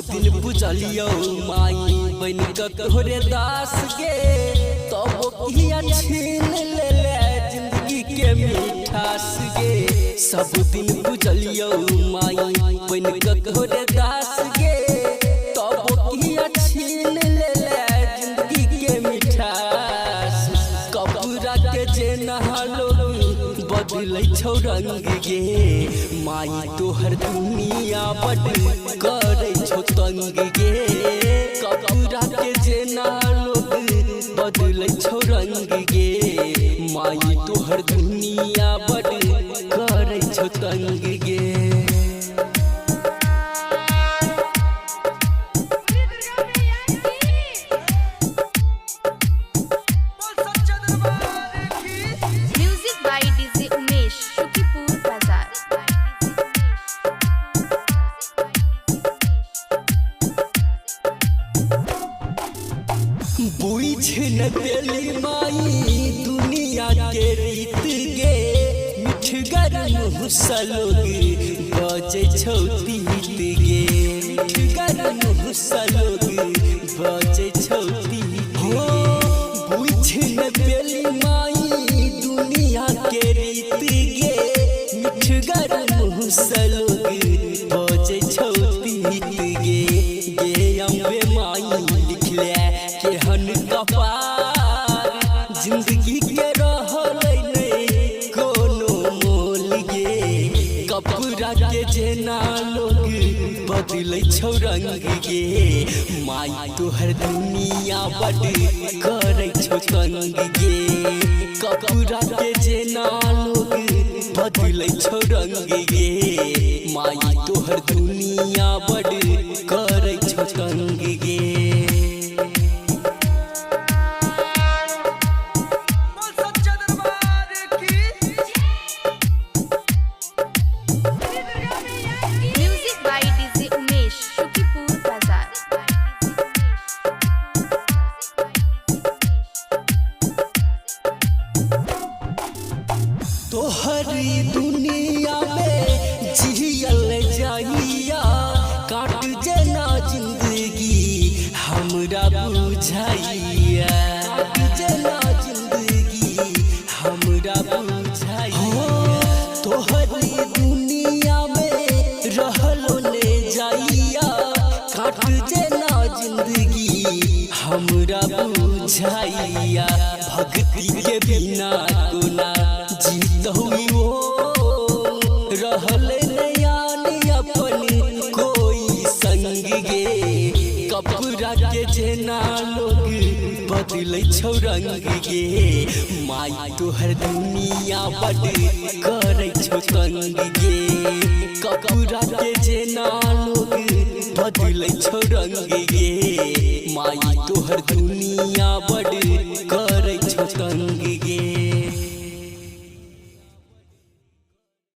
दिन बुझलियो माई बन के तोहरे दास गे तब किया छीन ले जिंदगी के मिठास गे। सब दिन बुझलियो माई बन के तोहरे दास गे तब किया छीन ले जिंदगी के मिठास। कपूरा के जे नहालो बदलै छौ रंग गे माई तोहर दुनिया बड़ करे छौ तंग गे। कपूरा के जे लोग बदलै छौ रंग गे माई तोहर दुनिया बड़ करे छौ तंग गे। बुझ न पेली माई दुनिया के रीत गे मिठगर मुँह सलोगी बजे छौ तीत गे। मिठगर मुँह सलोगी बजे छौ तीत हो। बुझ न पेली माई दुनिया के रीत गे मिठगर मुँह सलोगी बजे छौ तीत गे। गे अम्बे माई लिखले केहन कपार जिंदगी के रहल नहीं कोनो मोल गे। कपूरा के जेना लोग बदलै छौ रंग गे माई तोहर दुनिया बड़ करे छौ तंग गे। कपूरा के जेना लोग बदलै छौ रंग गे माई तोहर दुनिया बड़ करे छौ तंग गे। तोहरी दुनिया में जियल जाइया काट जेना जिंदगी हमरा बुझाइया। काट जेना जिंदगी हमरा बुझाइया। तोहरी दुनिया में रहलो ले जाइया काट जेना जिंदगी हमरा बुझाइया। भक्ति के बिना कोना जीत हुई वो रहल नयानी अपन कोई संग गे। कपूरा के जेना लोग बदलै छौ रंग गे माई तोहर दुनिया बड़ करे छौ तंग गे। कपूरा के जेना लोग बदलै छौ रंग गे माई तोहर दुनिया बड़ करे छौ तंग।